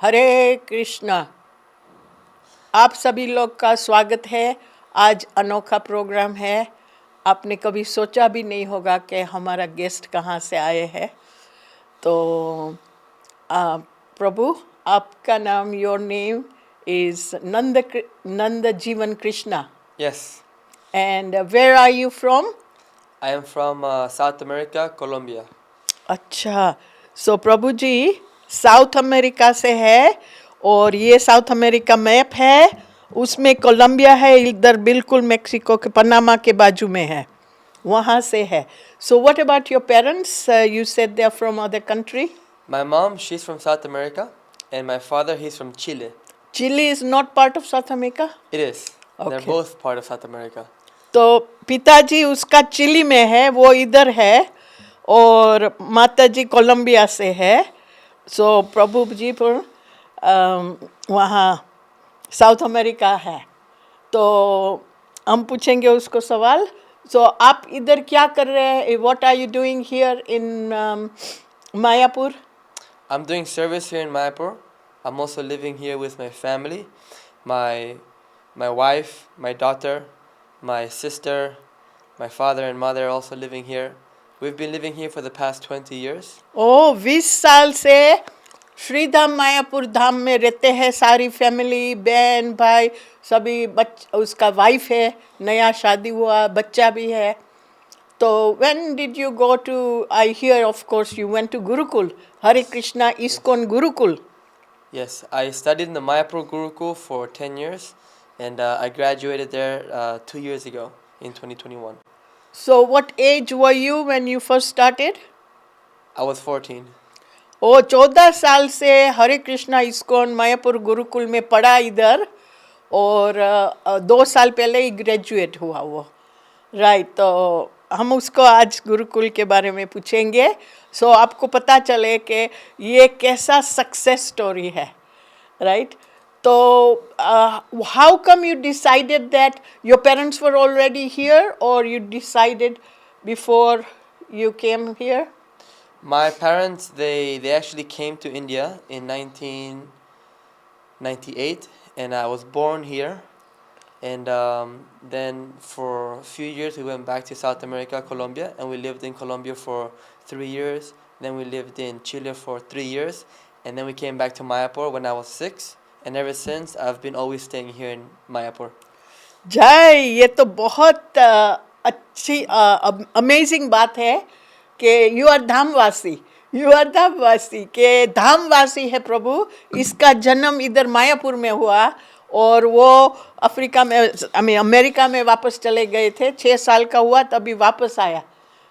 हरे कृष्णा। आप सभी लोग का स्वागत है। आज अनोखा प्रोग्राम है। आपने कभी सोचा भी नहीं होगा कि हमारा गेस्ट कहाँ से आए हैं। तो प्रभु, आपका नाम, your name is Nand Jeevan Krishna. Yes, and where are you from? I am from South America, Colombia. अच्छा, सो प्रभु जी साउथ अमेरिका से है और ये साउथ अमेरिका मैप है, उसमें कोलंबिया है, इधर बिल्कुल मेक्सिको के पनामा के बाजू में है, वहाँ से है। So what about your parents? You said they are from other country? My mom, she's from South America, and my father, he's from Chile. Chile is not part of South America? It is. They're Okay. both part of South America. तो पिताजी उसका chilli में है, वो इधर है, और माताजी कोलंबिया से है। सो प्रभु जी पर वहाँ साउथ अमेरिका है। तो हम पूछेंगे उसको सवाल। सो आप इधर क्या कर रहे हैं? What are you doing here in Mayapur? I'm doing service here in Mayapur. I'm also living here with my family, my wife, my daughter, my sister, my father and mother are also living here. We've been living here for the past 20 years. ओ 20 साल से श्रीधाम मायापुर धाम में रहते हैं, सारी family, बहन भाई सभी, उसका वाइफ है, नया शादी हुआ, बच्चा भी है। तो when did you go to, I hear of course you went to Gurukul, Hare Krishna ISKCON Gurukul. Yes, I studied in the Mayapur Gurukul for 10 years, and I graduated there 2 years ago in 2021. So what age were you when you first started? I was 14. ओ 14 साल से हरे Krishna ISKCON Mayapur Gurukul में पढ़ा इधर, और 2 साल पहले ही graduate हुआ वो, राइट। तो हम उसको आज गुरुकुल के बारे में पूछेंगे, सो आपको पता चले कि ये कैसा सक्सेस स्टोरी है, राइट। तो how come you decided that your parents were already here, और you decided before you came here? My parents, they actually came to India in 1998, and I was born here. And then for a few years we went back to South America, Colombia, and we lived in Colombia for 3 years. Then we lived in Chile for 3 years, and then we came back to Mayapur when I was 6. And ever since, I've been always staying here in Mayapur. जय, ये तो बहुत अच्छी amazing बात है कि you are धामवासी, के धामवासी है प्रभु। इसका जन्म इधर मायापुर में हुआ, और वो अफ्रीका में, अमेरिका में वापस चले गए थे, 6 साल का हुआ तभी वापस आया।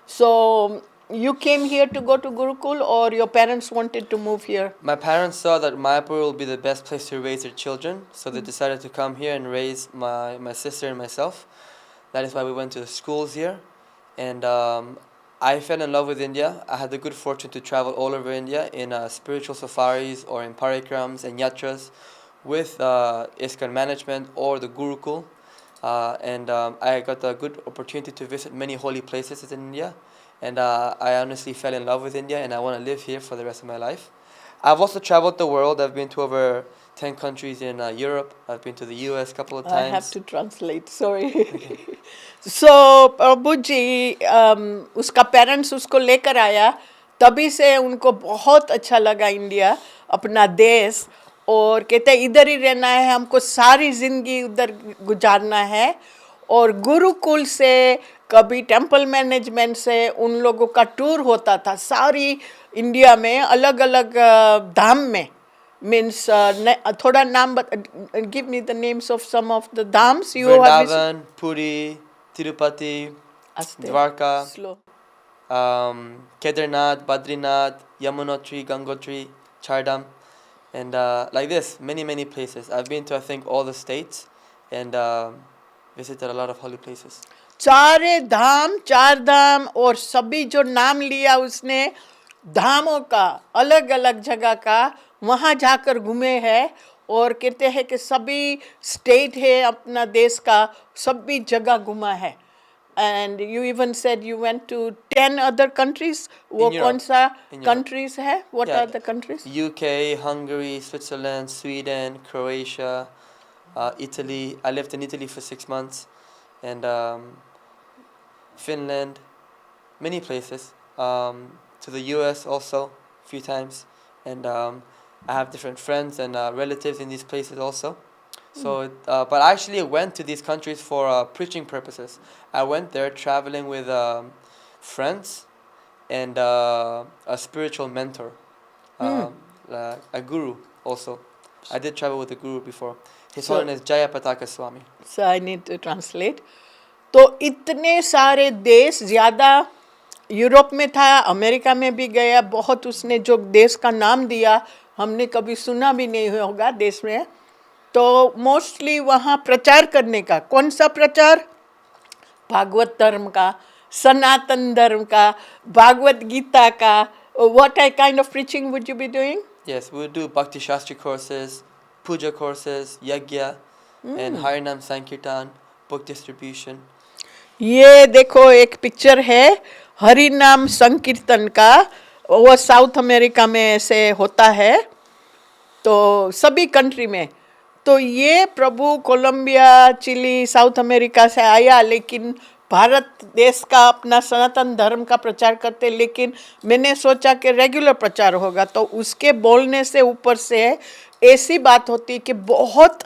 सो you came here to go to Gurukul, or your parents wanted to move here? My parents saw that Mayapur will be the best place to raise their children, so they decided to come here and raise my sister and myself. That is why we went to the schools here. And I fell in love with India. I had the good fortune to travel all over India in spiritual safaris or in parikrams and yatras with ISKCON management or the Gurukul. And I got a good opportunity to visit many holy places in India. And I honestly fell in love with India, and I want to live here for the rest of my life. I've also traveled the world. I've been to over 10 countries in Europe. I've been to the US a couple of times. I have to translate, sorry. So प्रभु जी, उसका parents उसको लेकर आया, तभी से उनको बहुत अच्छा लगा इंडिया, अपना देश, और कहते इधर ही रहना है, हमको सारी जिंदगी उधर गुजारना है। और गुरुकुल से, कभी टेम्पल मैनेजमेंट से उन लोगों का टूर होता था सारी इंडिया में, अलग अलग धाम में। मीन्स थोड़ा नाम give me the names of some of the dhams you have. Vrindavan, Puri, Tirupati, Dwarka, Kedarnath, Badrinath, Yamunotri, Gangotri, Chardham, and like this, many places. I've been to, I think, all the states, and visited a lot of holy places. 4 धाम, 4 धाम, और सभी जो नाम लिया उसने धामों का, अलग अलग जगह का, वहाँ जाकर घूमे हैं, और कहते हैं कि सभी स्टेट है अपना देश का, सभी जगह घूमा है। And you even said you went to 10 other countries. वो In Europe. कौन सा In Europe. countries है? What Yeah. are the countries? UK, Hungary, Switzerland, Sweden, Croatia, Italy. I lived in Italy for 6 months, and Finland, many places. To the US also, a few times, and I have different friends and relatives in these places also. So, but I actually went to these countries for preaching purposes. I went there traveling with friends and a spiritual mentor, a guru also. I did travel with a guru before. His So- name is Jayapataka Swami. So I need to translate. तो इतने सारे देश, ज़्यादा Europe में था, America में भी गया, बहुत उसने जो देश का नाम दिया हमने कभी सुना भी नहीं होगा देश में. तो मोस्टली वहाँ प्रचार करने का, कौन सा प्रचार? भागवत धर्म का, सनातन धर्म का, भागवत गीता का. What kind of preaching would you be doing? Yes, we would do Bhakti Shastri courses, puja courses, yagya, and Harinam Sankirtan, book distribution. ये देखो एक पिक्चर है हरि नाम संकीर्तन का. वो साउथ अमेरिका में से होता है, तो सभी कंट्री में. तो ये प्रभु कोलंबिया, चिली, साउथ अमेरिका से आया, लेकिन भारत देश का अपना सनातन धर्म का प्रचार करते. लेकिन मैंने सोचा कि रेगुलर प्रचार होगा, तो उसके बोलने से ऊपर से ऐसी बात होती कि बहुत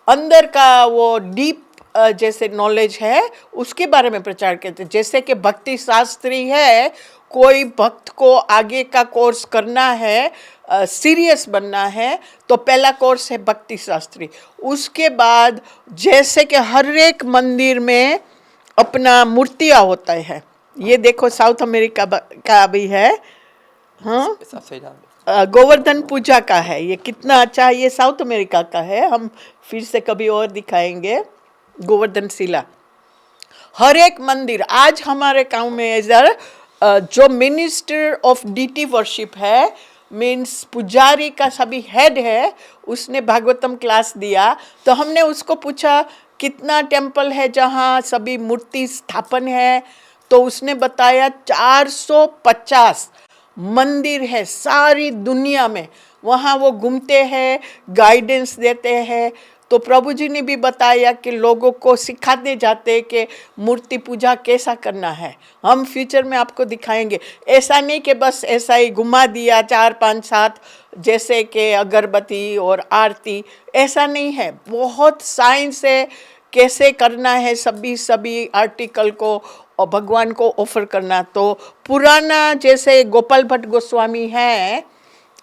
अंदर का वो डीप जैसे नॉलेज है उसके बारे में प्रचार करते. जैसे कि भक्ति शास्त्री है, कोई भक्त को आगे का कोर्स करना है, सीरियस बनना है, तो पहला कोर्स है भक्ति शास्त्री. उसके बाद जैसे कि हर एक मंदिर में अपना मूर्तियाँ होता है. ये देखो साउथ अमेरिका का भी है. हाँ, It's upside down. गोवर्धन पूजा का है. ये कितना अच्छा है. ये साउथ अमेरिका का है. हम फिर से कभी और दिखाएंगे. गोवर्धन शिला हर एक मंदिर. आज हमारे गांव में इधर जो मिनिस्टर ऑफ डीटी वर्शिप है, मीन्स पुजारी का सभी हेड है, उसने भागवतम क्लास दिया. तो हमने उसको पूछा कितना टेम्पल है जहाँ सभी मूर्ति स्थापन है. तो उसने बताया 450 मंदिर है सारी दुनिया में. वहाँ वो घूमते हैं, गाइडेंस देते हैं. तो प्रभु जी ने भी बताया कि लोगों को सिखाते जाते कि मूर्ति पूजा कैसा करना है. हम फ्यूचर में आपको दिखाएंगे. ऐसा नहीं कि बस ऐसा ही घुमा दिया 4, 5, 7 जैसे कि अगरबत्ती और आरती, ऐसा नहीं है. बहुत साइंस है कैसे करना है सभी आर्टिकल को और भगवान को ऑफर करना. तो पुराना जैसे गोपाल भट्ट गोस्वामी है,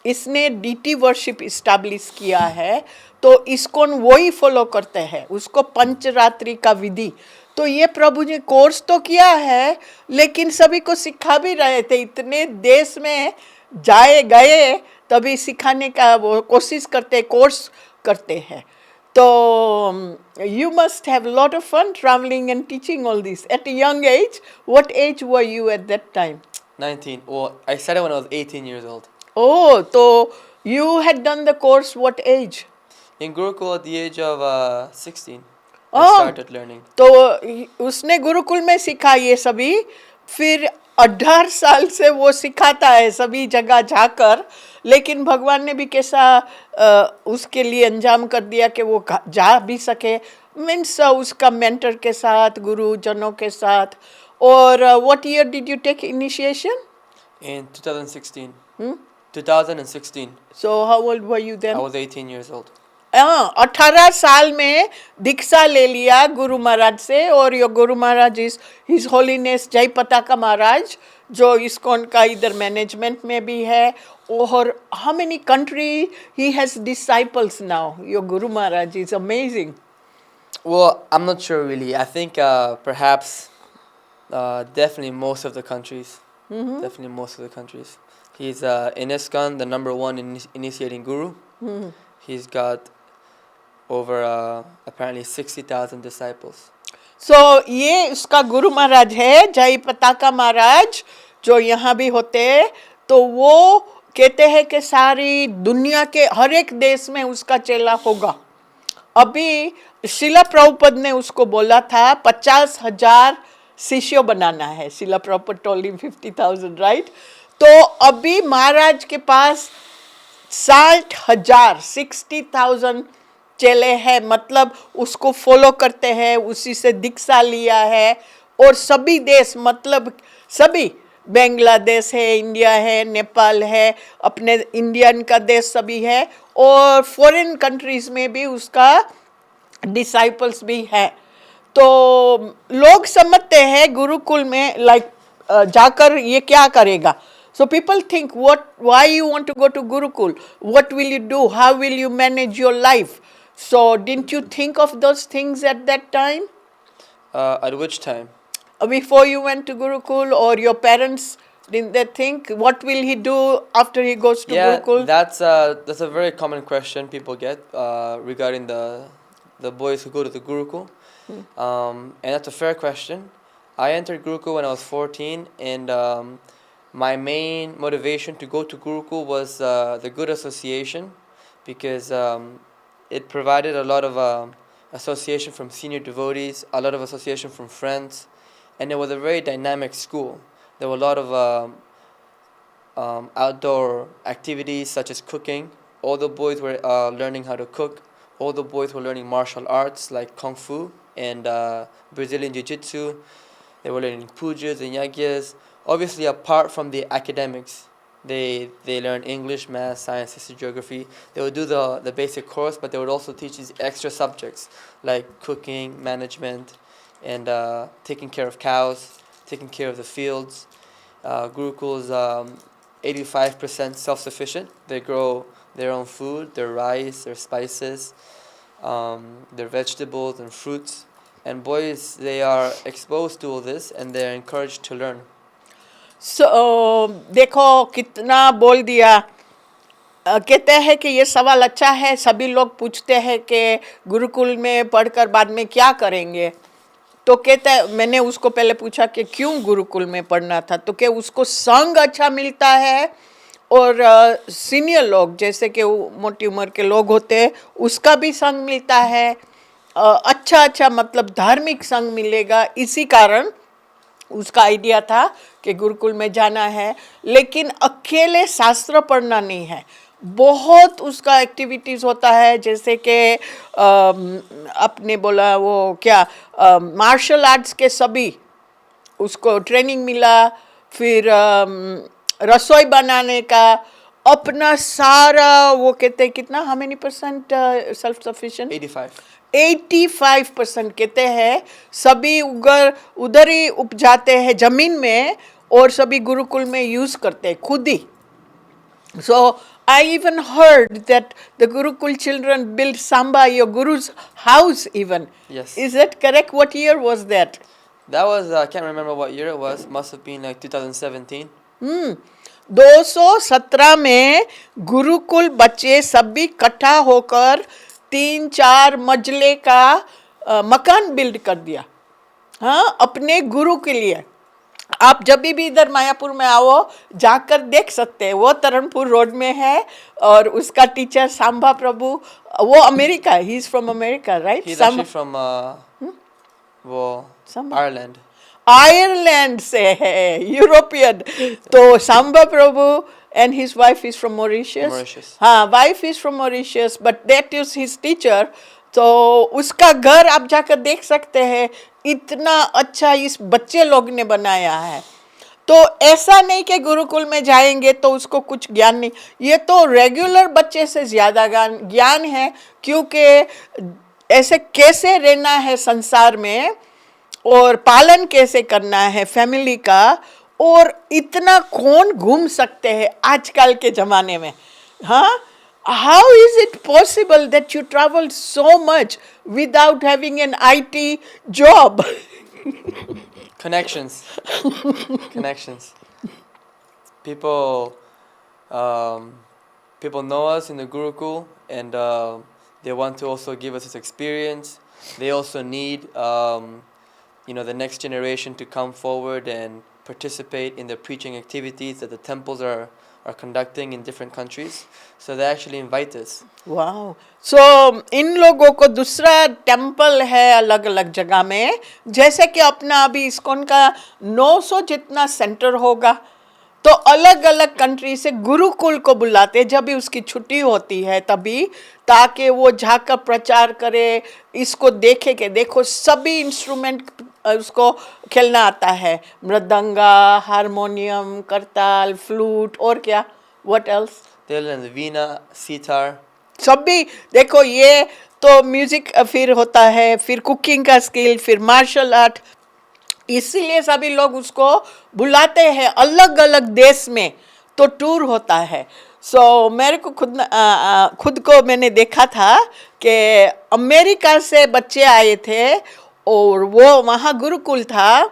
इसने डीटी वर्शिप इस्टेब्लिश किया है, तो ISKCON वही फॉलो करते हैं, उसको पंचरात्रि का विधि. तो ये प्रभु जी कोर्स तो किया है, लेकिन सभी को सिखा भी रहे थे. इतने देश में गए तभी सिखाने का वो कोशिश करते, कोर्स करते हैं. तो you must have a lot of fun traveling and teaching all this at a young age. What age were you at that time? 19. Well, I started when I was 18 years old. Oh, so you had done the course what age? In Gurukul at the age of 16, Oh. I started learning. तो उसने गुरुकुल में सीखा ये सभी. फिर 18 साल से वो सिखाता है सभी जगह जाकर. लेकिन भगवान ने भी कैसा उसके लिए अंजाम कर दिया कि वो जा भी सके, मीन्स उसका मेंटर के साथ, गुरुजनों के साथ. और what year did you take initiation? In 2016. 2016. So how old were you then? I was 18 years old. 18 साल में दीक्षा ले लिया गुरु महाराज से. और यो Guru Maharaj is his holiness जय पताका महाराज, जो ISKCON का इधर मैनेजमेंट में भी है. और how many country he has disciples now? Your Guru Maharaj is amazing. Well, I'm not sure really. I think perhaps definitely most of the countries. Definitely most of the countries. He's in ISKCON the #1 initiating guru. He's got over apparently 60,000 disciples. So ये उसका गुरु महाराज है जय पताका महाराज, जो यहाँ भी होते. तो वो कहते हैं कि सारी दुनिया के हर एक देश में उसका चेला होगा. अभी श्रीला प्रभुपद ने उसको बोला था 50,000 शिष्य बनाना है. Srila Prabhupada told him 50,000, right? तो अभी महाराज के पास 60,000 60,000 चेले हैं, मतलब उसको फॉलो करते हैं, उसी से दीक्षा लिया है. और सभी देश, मतलब सभी, बांग्लादेश है, इंडिया है, नेपाल है, अपने इंडियन का देश सभी है, और फॉरेन कंट्रीज में भी उसका डिसाइपल्स भी है. तो लोग समझते हैं गुरुकुल में जाकर ये क्या करेगा. So people think, why you want to go to Gurukul? What will you do? How will you manage your life? So didn't you think of those things at that time? At which time? Before you went to Gurukul, or your parents, didn't they think, what will he do after he goes to Gurukul? That's a very common question people get regarding the boys who go to the Gurukul. And that's a fair question. I entered Gurukul when I was 14, and my main motivation to go to Gurukul was the good association, because it provided a lot of association from senior devotees, a lot of association from friends, and it was a very dynamic school. There were a lot of outdoor activities such as cooking. All the boys were learning how to cook. All the boys were learning martial arts like Kung Fu and Brazilian Jiu-Jitsu. They were learning pujas and yagyas. Obviously, apart from the academics, they learn English, math, science, history, geography. They would do the basic course, but they would also teach these extra subjects like cooking, management, and taking care of cows, taking care of the fields. Gurukul is 85% self-sufficient. They grow their own food, their rice, their spices, their vegetables and fruits. And boys, they are exposed to all this, and they're encouraged to learn. So देखो कितना बोल दिया. कहते हैं कि ये सवाल अच्छा है. सभी लोग पूछते हैं कि गुरुकुल में पढ़कर बाद में क्या करेंगे. तो कहता है, मैंने उसको पहले पूछा कि क्यों गुरुकुल में पढ़ना था. तो कि उसको संग अच्छा मिलता है, और सीनियर लोग जैसे कि मोटी उम्र के लोग होते हैं उसका भी संग मिलता है. अच्छा मतलब धार्मिक संग मिलेगा. इसी कारण उसका आइडिया था कि गुरुकुल में जाना है. लेकिन अकेले शास्त्र पढ़ना नहीं है, बहुत उसका एक्टिविटीज़ होता है. जैसे कि आपने बोला वो क्या मार्शल आर्ट्स के सभी उसको ट्रेनिंग मिला. फिर रसोई बनाने का अपना सारा, वो कहते हैं कितना, how many percent self sufficient? 85% कहते हैं. सभी उधर ही उपजाते हैं जमीन में, और सभी गुरुकुल में यूज करते हैं खुद ही. So I even heard that the Gurukul children built Samba, your Guru's house even. Yes. Is that correct? What year was that? That was, I can't remember what year it was. Must have been like 2017. 217 में गुरुकुल बच्चे सभी इकट्ठा होकर 3-4 मंजिले का मकान build कर दिया. हाँ, अपने गुरु के लिए. आप जब भी इधर मायापुर में आओ जाकर देख सकते हैं. वो तरणपुर रोड में है, और उसका टीचर सांबा प्रभु, वो America, he is from America, right? He's actually from Ireland. Ireland से है, यूरोपियन. तो सांबा प्रभु and his wife is from Mauritius. हाँ, wife is from Mauritius, but that is his teacher. तो उसका घर आप जाकर देख सकते हैं. इतना अच्छा इस बच्चे लोग ने बनाया है. तो ऐसा नहीं कि गुरुकुल में जाएंगे तो उसको कुछ ज्ञान नहीं. ये तो रेगुलर बच्चे से ज़्यादा ज्ञान है, क्योंकि ऐसे कैसे रहना है संसार में, और पालन कैसे करना है फैमिली का, और इतना कौन घूम सकते हैं आजकल के ज़माने में. हाँ, how is it possible that you travel so much without having an IT job? Connections. People know us in the Gurukul, and they want to also give us this experience. They also need the next generation to come forward and participate in the preaching activities that the temples are are conducting in different countries. So they actually invite us. Wow so इन लोगों को दूसरा temple है अलग अलग जगह में, जैसे कि अपना अभी इस्कॉन का 900 जितना सेंटर होगा, तो अलग अलग कंट्री से गुरुकुल को बुलाते जब भी उसकी छुट्टी होती है तभी, ताकि वो जाकर प्रचार करे, इसको देखे कि देखो सभी इंस्ट्रूमेंट उसको खेलना आता है, मृदंगा, हारमोनियम, करताल, फ्लूट और क्या, what else, They learn the veena, sitar. सब भी देखो, ये तो म्यूजिक फिर होता है, फिर कुकिंग का स्किल, फिर मार्शल आर्ट, इसीलिए सभी लोग उसको बुलाते हैं अलग अलग देश में, तो टूर होता है. सो मेरे को खुद को मैंने देखा था कि अमेरिका से बच्चे आए थे और वो वहाँ गुरुकुल था,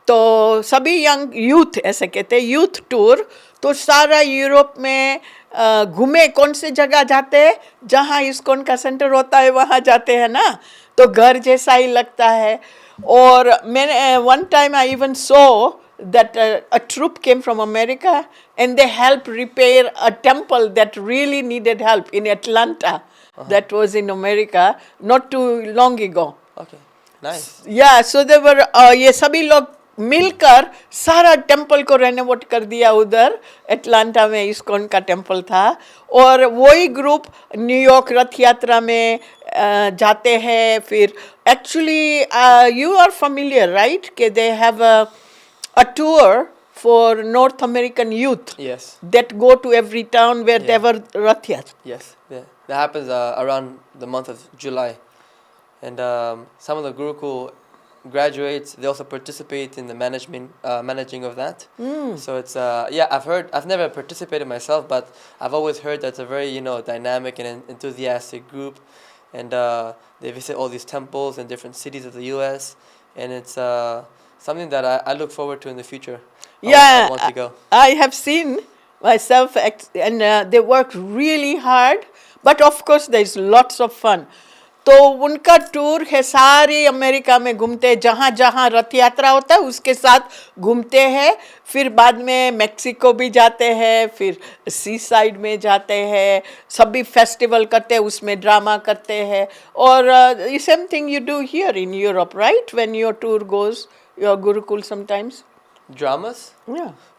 तो सभी यंग यूथ ऐसे कहते हैं यूथ टूर, तो सारा यूरोप में घूमे, कौन से जगह जाते हैं जहाँ इस्कॉन का सेंटर होता है वहाँ जाते हैं ना, तो घर जैसा ही लगता है. और मैंने one time I even so that a troop came from America and they helped repair a temple that really needed help in Atlanta. That was in America not too long ago. Okay, nice. Yeah, so they were ये सभी लोग मिलकर सारा temple को renovate कर दिया उधर Atlanta में, इस्कॉन का टेम्पल था. और वही ग्रुप न्यूयॉर्क रथ यात्रा में जाते हैं. फिर actually you are familiar right कि they have a tour for North American youth. Yes. That go to every town where there were Rath Yatra. Yes, yeah. That happens around the month of July. And some of the Gurukul graduates, they also participate in the managing of that. So it's, I've never participated myself, but I've always heard that it's a very, dynamic and enthusiastic group. And they visit all these temples in different cities of the US. And it's something that I look forward to in the future. I want to go. I have seen myself, and they work really hard, but of course there's lots of fun. तो उनका tour है, सारे America में घूमते हैं, जहाँ जहाँ रथ यात्रा होता है उसके साथ घूमते हैं. फिर बाद में मेक्सिको भी जाते हैं, फिर सी साइड में जाते हैं, सभी फेस्टिवल करते हैं, उसमें ड्रामा करते हैं. और same thing you do here in Europe right, when your tour goes, your Gurukul sometimes. Dramas?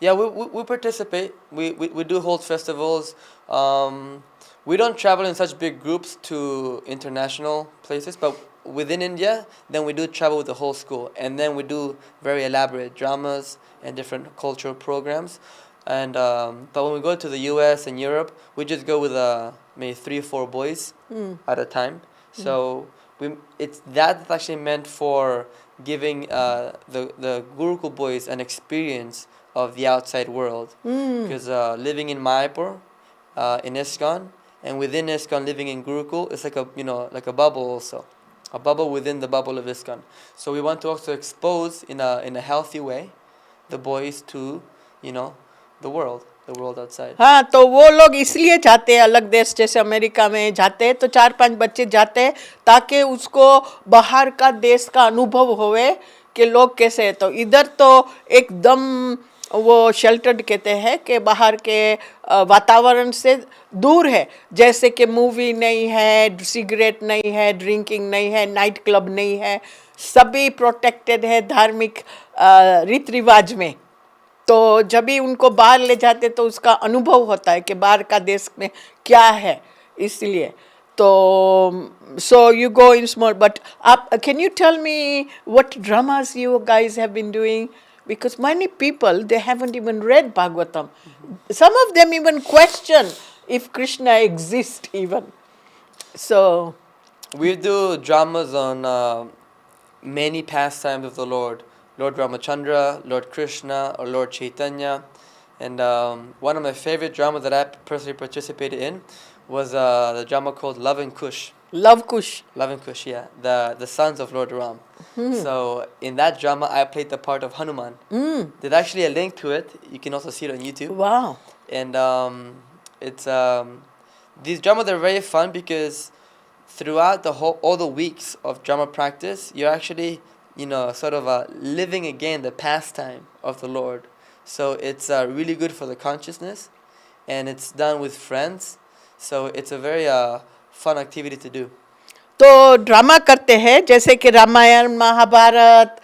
Yeah, we participate. We do hold festivals. We don't travel in such big groups to international places, but within India, then we do travel with the whole school. And then we do very elaborate dramas and different cultural programs. And but when we go to the US and Europe, we just go with maybe 3 or 4 boys at a time. So that's actually meant for giving the Gurukul boys an experience of the outside world. Because living in Mayapur, in ISKCON, and within ISKCON, living in Gurukul, it's like a bubble also, a bubble within the bubble of ISKCON. So we want to also expose in a healthy way the boys to the world outside. हाँ, तो वो लोग इसलिए जाते हैं अलग देश, जैसे अमेरिका में जाते हैं तो 4-5 बच्चे जाते हैं ताकि उसको बाहर का देश का अनुभव होवे कि लोग कैसे हैं. तो इधर तो एकदम वो शेल्टर्ड कहते हैं कि बाहर के वातावरण से दूर है, जैसे कि मूवी नहीं है, सिगरेट नहीं है, ड्रिंकिंग नहीं है, नाइट क्लब नहीं है, सभी प्रोटेक्टेड है धार्मिक रीति रिवाज में. तो जब भी उनको बाहर ले जाते तो उसका अनुभव होता है कि बाहर का देश में क्या है. इसलिए तो so you go in small, but can you tell me what dramas you guys have been doing? Because many people, they haven't even read Bhagavatam. Some of them even question if Krishna exists even. So we do dramas on many pastimes of the Lord Ramachandra, Lord Krishna, or Lord Chaitanya. And one of my favorite dramas that I personally participated in was the drama called Love and Kush. Love Kush, yeah. The sons of Lord Ram. So in that drama, I played the part of Hanuman. There's actually a link to it. You can also see it on YouTube. Wow. And it's these dramas are very fun because throughout all the weeks of drama practice, you're actually sort of living again the pastime of the Lord. So it's really good for the consciousness. and it's done with friends, so it's a very fun activity to do. तो drama करते हैं जैसे कि रामायण महाभारत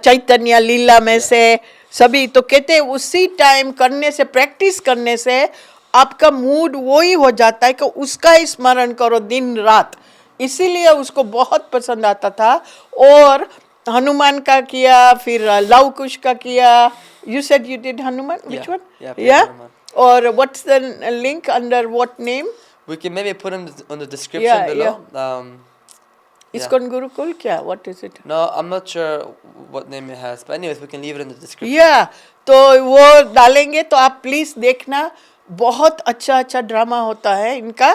चैतन्य लीला में से सभी, तो कहते हैं उसी टाइम करने से, प्रैक्टिस करने से आपका मूड वही हो जाता है कि उसका ही स्मरण करो दिन रात, इसीलिए उसको बहुत पसंद आता था। और हनुमान का किया, फिर लव कुश का किया। You said you did Hanuman, which one? या, और what's the link, under what name? We can maybe put them on the description below. ISKCON Gurukul, क्या? What is it? No, I'm not sure what name it has, but anyways, we can leave it in the description. Yeah, तो वो डालेंगे तो आप please देखना, बहुत अच्छा अच्छा ड्रामा होता है इनका।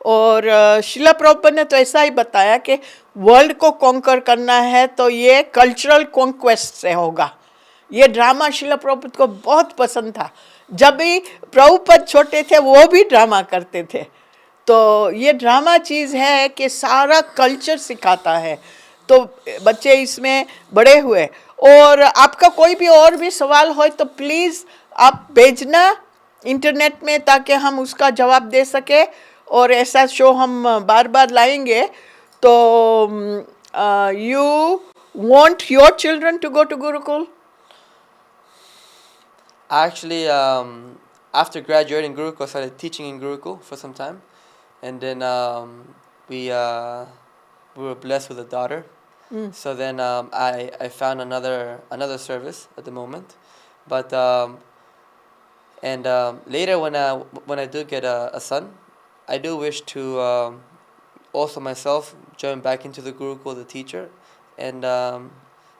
और शिला प्रभुपाद ने तो ऐसा ही बताया कि वर्ल्ड को कॉन्कर करना है तो ये कल्चरल कॉन्क्वेस्ट से होगा। ये ड्रामा शिला प्रभुपाद को बहुत पसंद था। जब भी प्रभुपाद छोटे थे वो भी ड्रामा करते थे। तो ये ड्रामा चीज़ है कि सारा कल्चर सिखाता है, तो बच्चे इसमें बड़े हुए। और आपका कोई भी और भी सवाल हो तो प्लीज़ आप भेजना इंटरनेट में, ताकि हम उसका जवाब दे सके। और ऐसा शो हम बार बार लाएंगे। तो you want your children to go to gurukul? Actually, after graduating Gurukul, I started teaching in Gurukul for some time. And then we were blessed with a daughter. So then I found another service at the moment. But later when I do get a son, I do wish to also myself join back into the Gurukul, the teacher, and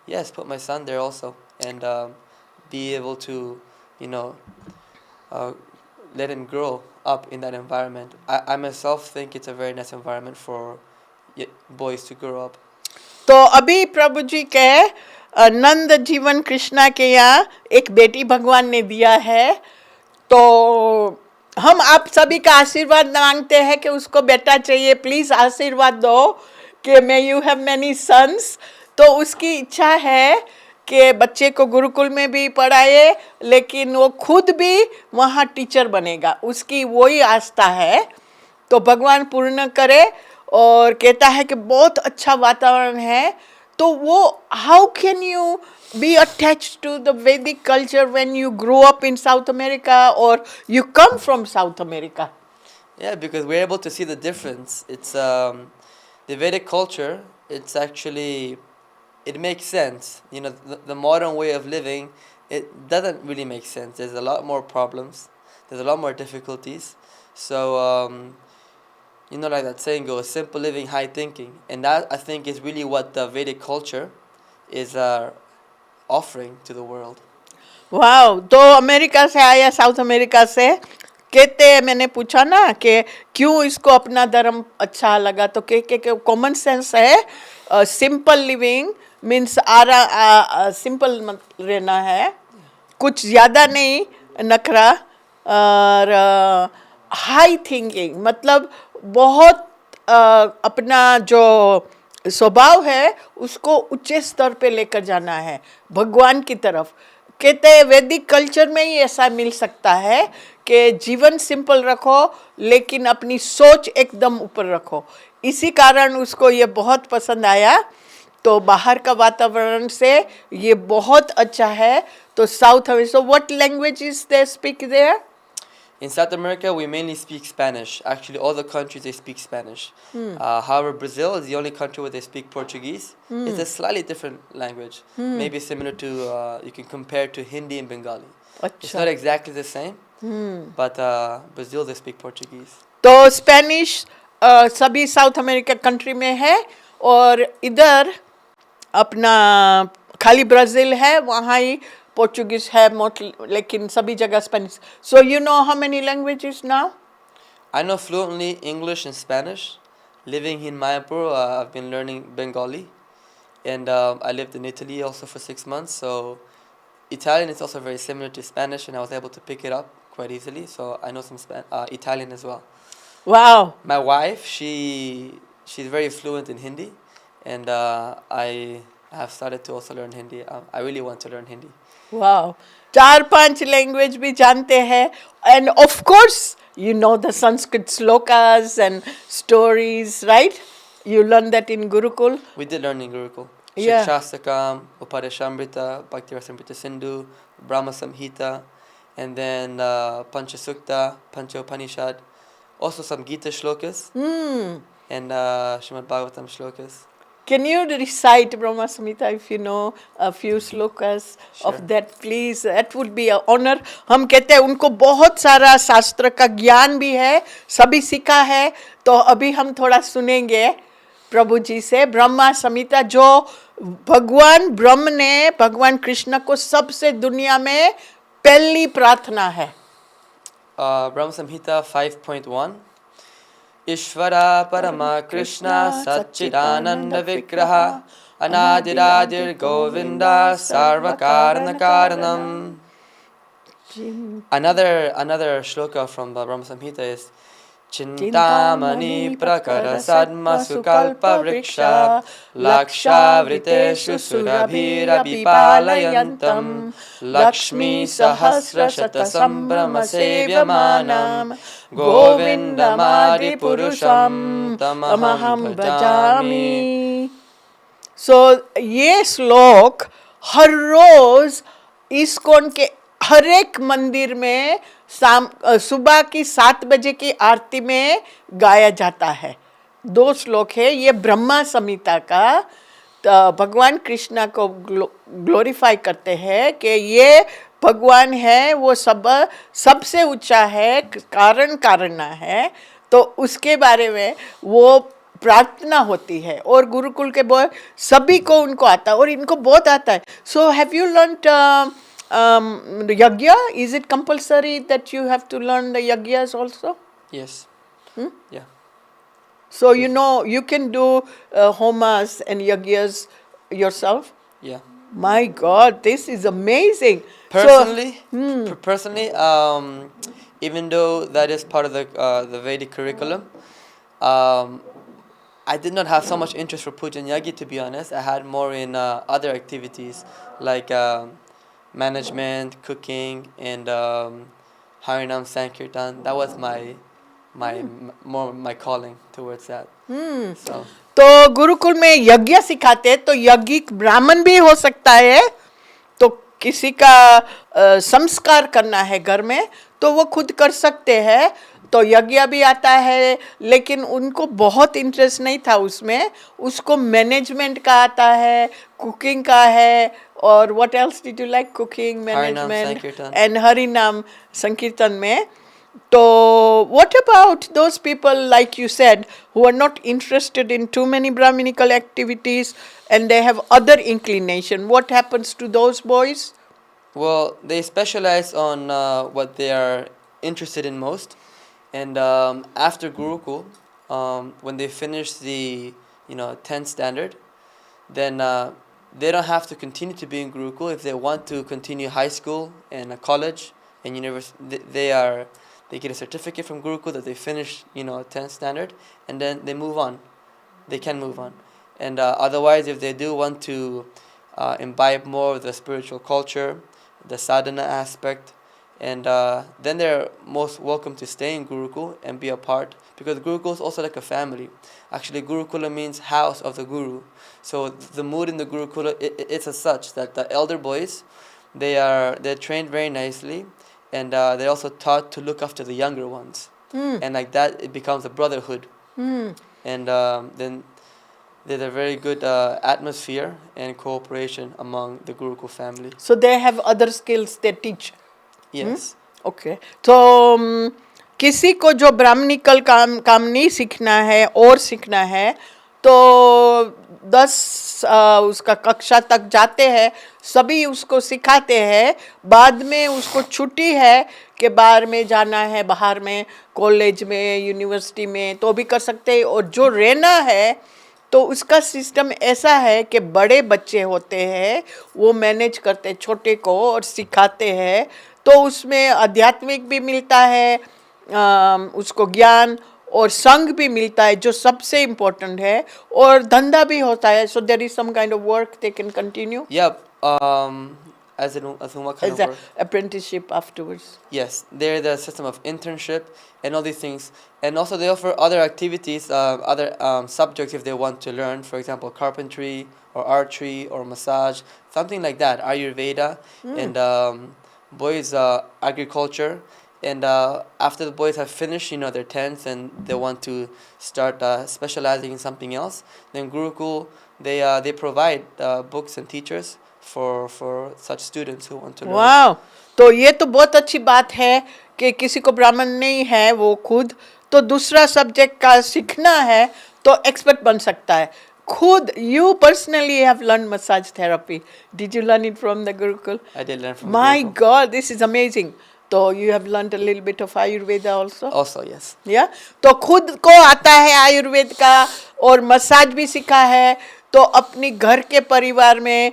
yes, put my son there also, and be able to, let him grow up in that environment. I myself think it's a very nice environment for boys to grow up. तो अभी प्रभु जी के नंद जीवन कृष्णा के यहाँ एक बेटी भगवान ने दिया है। तो हम आप सभी का आशीर्वाद मांगते हैं कि उसको बेटा चाहिए, प्लीज आशीर्वाद दो कि may you have many sons. तो उसकी इच्छा है कि बच्चे को गुरुकुल में भी पढ़ाए, लेकिन वो खुद भी वहाँ टीचर बनेगा, उसकी वही आस्था है। तो भगवान पूर्ण करे। और कहता है कि बहुत अच्छा वातावरण है। तो वो how can you be attached to the Vedic culture when you grow up in South America or you come from South America? Yeah, because we're able to see the difference. It's the Vedic culture. It's actually, it makes sense. The modern way of living, it doesn't really make sense. There's a lot more problems. There's a lot more difficulties. So, like that saying goes, simple living, high thinking. And that, I think, is really what the Vedic culture is offering to the world. Wow, तो America से आया, south America से। कहते मैंने पूछा ना कि क्यों इसको अपना धर्म अच्छा लगा, तो के कॉमन सेंस है। सिंपल लिविंग मीन्स सिंपल रहना है, कुछ ज़्यादा नहीं नखरा, और हाई थिंकिंग मतलब बहुत अपना जो स्वभाव है उसको ऊंचे स्तर पे लेकर जाना है भगवान की तरफ। कहते हैं वैदिक कल्चर में ही ऐसा मिल सकता है कि जीवन सिंपल रखो लेकिन अपनी सोच एकदम ऊपर रखो। इसी कारण उसको ये बहुत पसंद आया। तो बाहर का वातावरण से ये बहुत अच्छा है। तो south America, so what languages they speak there? In South America, we mainly speak Spanish. Actually, all the countries, they speak Spanish. However, Brazil is the only country where they speak Portuguese. It's a slightly different language. Maybe similar to, you can compare to Hindi and Bengali. It's not exactly the same, but Brazil, they speak Portuguese. तो Spanish सभी south America country में है, और इधर अपना खाली Brazil है, वहाँ ही Portuguese है लेकिन सभी जगह Spanish. So you know how many languages now? I know fluently English and Spanish. Living in Mayapur, I've been learning Bengali, and I lived in Italy also for 6 months. So Italian is also very similar to Spanish, and I was able to pick it up quite easily. So I know some Italian as well. Wow. My wife, she's very fluent in Hindi, and I have started to also learn Hindi. I really want to learn Hindi. वाह, 4-5 language भी जानते हैं. And of course, you know the Sanskrit slokas and stories, right? You learn that in Gurukul. We did learn in Gurukul. Yeah. Shikshastakam, Upadeshamrita, Bhaktivedanta Sindhu, Brahma Samhita, and then Panchasukta, Pancha Upanishad. Also some Gita shlokas and Srimad Bhagavatam shlokas. Can you recite Brahma Samhita if you know a few slokas Sure. of that, please? That would be an honor. हम कहते हैं उनको बहुत सारा शास्त्र का ज्ञान भी है, सभी सीखा है, तो अभी हम थोड़ा सुनेंगे प्रभु जी से ब्रह्मा संहिता, जो भगवान ब्रह्म ने भगवान कृष्ण को सबसे दुनिया में पहली प्रार्थना है. Brahma Samhita 5.1. Ishvara Parama Krishna Satchidananda Vigraha Anadiradir Govinda Sarvakarana Karanam. Another shloka from the Brahma Samhita is Chintamani Prakara Sadma Sukalpa Vriksha Laksha Vriteshu Surabhira Bipalayantam Lakshmi Sahasra Shata Sambrama Sevyamanam Govindamadi Purusham Tamaham Bhajami. So ये श्लोक हर रोज ISKCON के हर एक मंदिर में सुबह की 7 बजे की आरती में गाया जाता है. 2 श्लोक है ये ब्रह्मा संहिता का. तो भगवान कृष्णा को ग्लोरीफाई करते हैं कि ये भगवान है, वो सबसे ऊंचा है, कारण कारणा है, तो उसके बारे में वो प्रार्थना होती है. और गुरुकुल के सभी को उनको आता है और इनको बहुत आता है. So have you learned yagya? Is it compulsory that you have to learn the yagyas also? Yes. Yeah. So you know you can do homas and yagyas yourself? Yeah. My God, this is amazing. Personally, even though that is part of the Vedic curriculum, I did not have so much interest for puja and yagi, to be honest. I had more in other activities like management, cooking, and Harinam Sankirtan. That was my calling towards that. So. तो गुरुकुल में यज्ञ सिखाते हैं, तो यज्ञिक ब्राह्मण भी हो सकता है. तो किसी का संस्कार करना है घर में तो वो खुद कर सकते हैं. तो यज्ञ भी आता है, लेकिन उनको बहुत इंटरेस्ट नहीं था उसमें. उसको मैनेजमेंट का आता है, कुकिंग का है, और what else did you like? Cooking, management and हरिनाम संकीर्तन में. तो what about those people, like you said, who are not interested in too many Brahminical activities and they have other inclination? What happens to those boys? Well, they specialize on what they are interested in most. And after Gurukul, when they finish the 10th standard, then they don't have to continue to be in Gurukul. If they want to continue high school and college and university, they get a certificate from Gurukul that they finished 10th standard, and then they move on. They can move on. And otherwise, if they do want to imbibe more of the spiritual culture, the sadhana aspect, and then they're most welcome to stay in Gurukul and be a part, because Gurukul is also like a family. Actually, Gurukula means house of the Guru. So the mood in the Gurukula, it's as such that the elder boys, they're trained very nicely, and they're also taught to look after the younger ones. And like that, it becomes a brotherhood. And then there's a very good atmosphere and cooperation among the Gurukul family. So they have other skills they teach. Yes. Okay. तो किसी को जो Brahminical काम नहीं सीखना है और सीखना है, तो 10 उसका कक्षा तक जाते हैं, सभी उसको सिखाते हैं. बाद में उसको छुट्टी है कि बाहर में जाना है, बाहर में कॉलेज में, यूनिवर्सिटी में, तो भी कर सकते हैं. और जो रहना है तो उसका सिस्टम ऐसा है कि बड़े बच्चे होते हैं, वो मैनेज करते हैं छोटे को और सिखाते हैं. तो उसमें आध्यात्मिक भी मिलता है, उसको ज्ञान और संग भी मिलता है, जो सबसे इम्पोर्टेंट है, और धंधा भी होता है. So there is some kind of work they can continue. Yep. As in what kind as of an work? apprenticeship afterwards? Yes, they're the system of internship and all these things. And also they offer other activities, other subjects if they want to learn. For example, carpentry or archery or massage, something like that. Ayurveda and boys agriculture. And after the boys have finished, their 10th and they want to start specializing in something else, then Gurukul, they provide books and teachers for such students who want to learn. वाह, तो ये तो बहुत अच्छी बात है कि किसी को ब्राह्मण नहीं है वो खुद तो दूसरा सब्जेक्ट का सीखना है तो एक्सपर्ट बन सकता है खुद. You personally have learned massage therapy. Did you learn it from the Gurukul? I did learn from My Gurukul. God, this is amazing. तो you have learned a little bit of Ayurveda also? Also, yes. या तो खुद को आता है आयुर्वेद का और massage भी सीखा है तो अपनी घर के परिवार में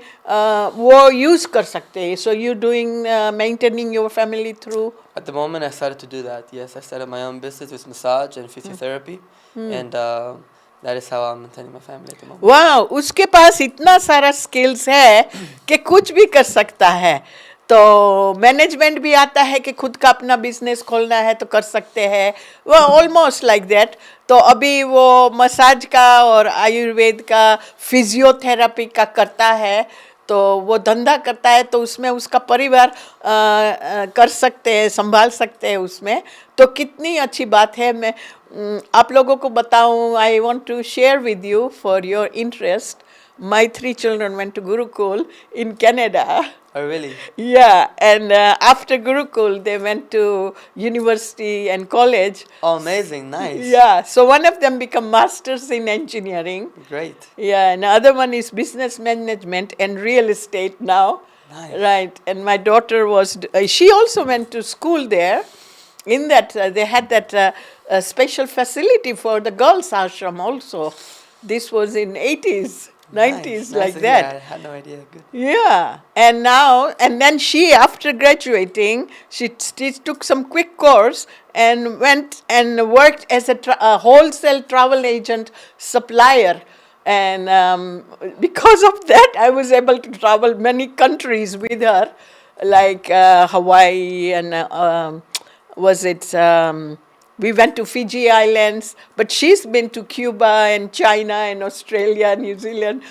वो यूज कर सकते हैं. So you doing maintaining your family through. At the moment, I started to do that. Yes, I started my own business with massage and physiotherapy, and that is how I'm maintaining my family at the moment. वाह, उसके पास इतना सारा skills है कि कुछ भी कर सकता है. तो मैनेजमेंट भी आता है कि खुद का अपना बिजनेस खोलना है तो कर सकते हैं. वो ऑलमोस्ट लाइक दैट. तो अभी वो मसाज का और आयुर्वेद का फिजियोथेरेपी का करता है तो वो धंधा करता है तो उसमें उसका परिवार कर सकते हैं, संभाल सकते हैं उसमें. तो कितनी अच्छी बात है. मैं आप लोगों को बताऊं, I want to share with you for your interest. My 3 children went to Gurukul in Canada. Oh, really? Yeah, and after Gurukul, they went to university and college. Oh, amazing, nice. Yeah, so one of them become masters in engineering. Great. Yeah, and the other one is business management and real estate now. Nice. Right, and my daughter was, she also went to school there. In that, they had that special facility for the girls' ashram also. This was in 80s. 90s, nice. like Nice. that. Yeah, I had no idea. Good. Yeah, and now, and then she, after graduating, she took some quick course and went and worked as a wholesale travel agent supplier. And because of that, I was able to travel many countries with her, like Hawaii and was it... we went to Fiji Islands, but she's been to Cuba and China and Australia, New Zealand,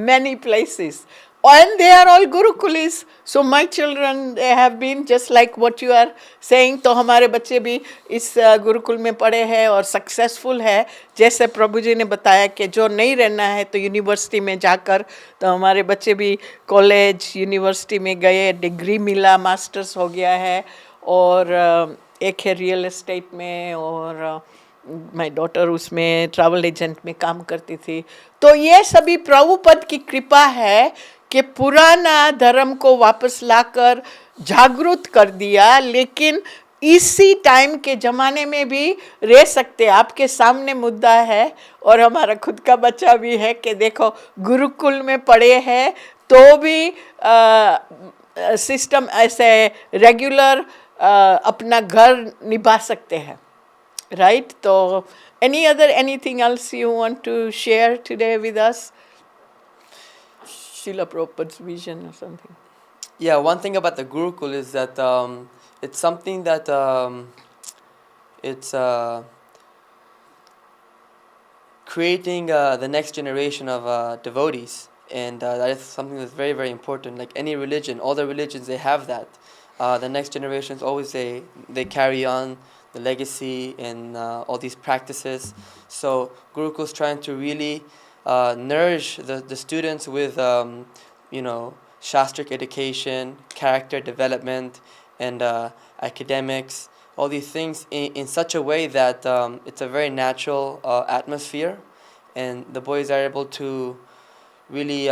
many places. And they are all Gurukulis. So my children, they have been just like what you are saying. तो हमारे बच्चे भी इस गुरुकुल में पढ़े हैं और successful है. जैसे प्रभु जी ने बताया कि जो नहीं रहना है तो यूनिवर्सिटी में जाकर, तो हमारे बच्चे भी कॉलेज यूनिवर्सिटी में गए, डिग्री मिला, मास्टर्स हो गया है. और एक है रियल एस्टेट में और माय डॉटर उसमें ट्रैवल एजेंट में काम करती थी. तो ये सभी प्रभुपद की कृपा है कि पुराना धर्म को वापस लाकर जागृत कर दिया. लेकिन इसी टाइम के ज़माने में भी रह सकते. आपके सामने मुद्दा है और हमारा खुद का बच्चा भी है कि देखो गुरुकुल में पढ़े हैं तो भी सिस्टम ऐसे रेगुलर अपना घर निभा सकते हैं. राइट. तो anything else you want to share today with us? Srila Prabhupada's vision or something? Yeah, one thing about the Gurukul is that it's something that it's creating the next generation of devotees, and that is something that's very, very important. Like any religion, all the religions, they have that. The next generations always they carry on the legacy and all these practices. So Gurukul is trying to really nourish the students with shastric education, character development, and academics. All these things in such a way that it's a very natural atmosphere, and the boys are able to really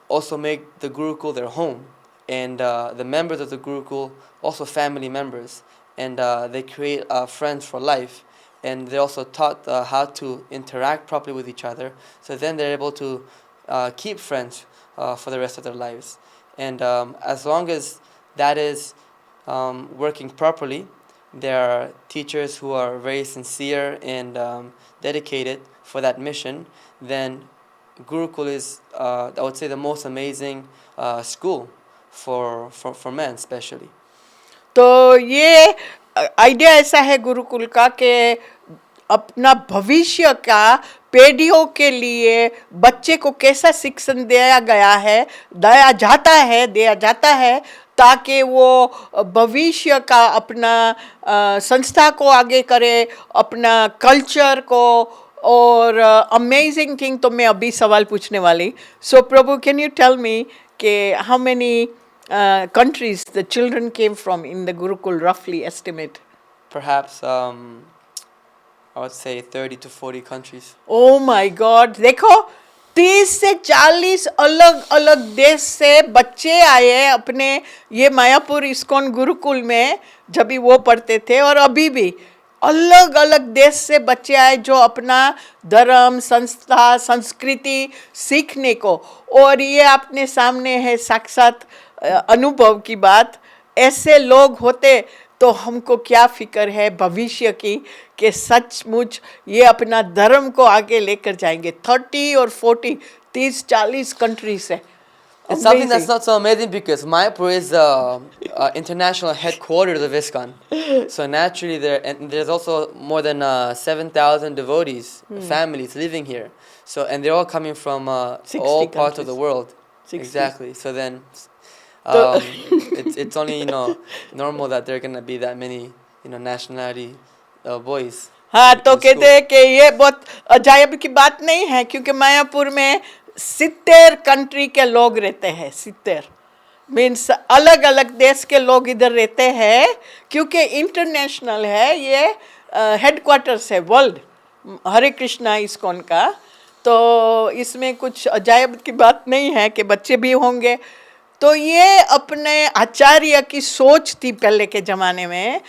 also make the Gurukul their home. And the members of the Gurukul also family members, and they create friends for life, and they're also taught how to interact properly with each other, so then they're able to keep friends for the rest of their lives. And as long as that is working properly, there are teachers who are very sincere and dedicated for that mission, then Gurukul is, I would say, the most amazing school for men especially. तो ये idea ऐसा है गुरुकुल का कि अपना भविष्य का पीढ़ियों के लिए बच्चे को कैसा शिक्षण दिया जाता है ताकि वो भविष्य का अपना संस्था को आगे करे, अपना कल्चर को। और अमेजिंग थिंग तो मैं अभी सवाल पूछने वाली। सो प्रभु, कैन यू टेल मी कि how many countries the children came from in the Gurukul, roughly estimate? Perhaps I would say 30 to 40 countries. Oh my God! देखो 30 से 40 अलग अलग देश से बच्चे आए अपने ये मायापुर इस्कॉन गुरुकुल में, जब भी वो पढ़ते थे और अभी भी अलग अलग देश से बच्चे आए जो अपना धर्म, संस्था, संस्कृति सीखने को। और ये आपने सामने है साक्षात अनुभव की बात। ऐसे लोग होते तो हमको क्या फिक्र है भविष्य की कि सचमुच ये अपना धर्म को आगे लेकर जाएंगे। 30 और 40, 30-40 कंट्री से। And something that's not so amazing because Mayapur is international headquarters of ISKCON. So naturally there's also more than 7,000 devotees, families living here. So and they're all coming from all parts of the world. 60. Exactly. So then it's only normal that there are gonna be that many nationality boys. हाँ, तो कहते हैं कि ये बहुत अजायब की बात नहीं है क्योंकि मायापुर में 70 कंट्री के लोग रहते हैं। 70 मीन्स अलग अलग देश के लोग इधर रहते हैं क्योंकि इंटरनेशनल है ये, हेडक्वार्टर्स है वर्ल्ड हरे कृष्णा इस्कॉन का। तो इसमें कुछ अजायब की बात नहीं है कि बच्चे भी होंगे। तो ये अपने आचार्य की सोच थी पहले के ज़माने में,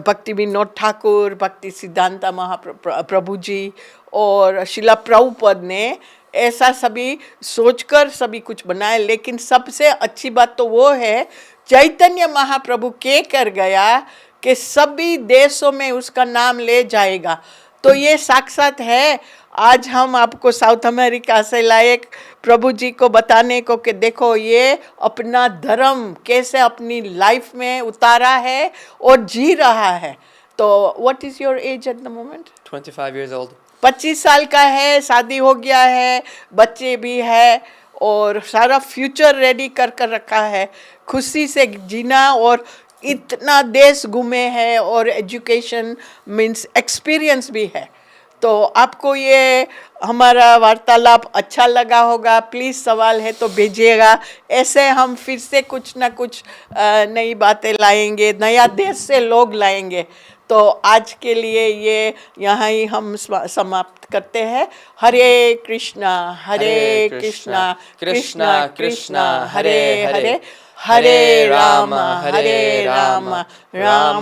भक्ति विनोद ठाकुर, भक्तिसिद्धांता महाप्रभु जी और श्रीला प्रभुपद ने ऐसा सभी सोचकर सभी कुछ बनाया। लेकिन सबसे अच्छी बात तो वो है चैतन्य महाप्रभु के कर गया कि सभी देशों में उसका नाम ले जाएगा। तो ये साक्षात है। आज हम आपको साउथ अमेरिका से लाए प्रभु जी को बताने को कि देखो ये अपना धर्म कैसे अपनी लाइफ में उतारा है और जी रहा है। तो what is your age at the moment? 25 years old. 25 साल का है, शादी हो गया है, बच्चे भी है और सारा फ्यूचर रेडी कर रखा है। खुशी से जीना और इतना देश घूमे हैं और एजुकेशन मीन्स एक्सपीरियंस भी है। तो आपको ये हमारा वार्तालाप अच्छा लगा होगा। प्लीज़ सवाल है तो भेजिएगा। ऐसे हम फिर से कुछ ना कुछ नई बातें लाएंगे, नया देश से लोग लाएंगे। तो आज के लिए ये यहाँ ही हम समाप्त करते हैं। हरे कृष्णा कृष्णा कृष्णा हरे हरे, हरे राम राम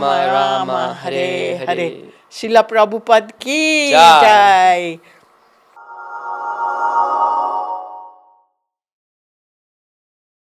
राम हरे हरे। श्रीला प्रभुपाद की जय।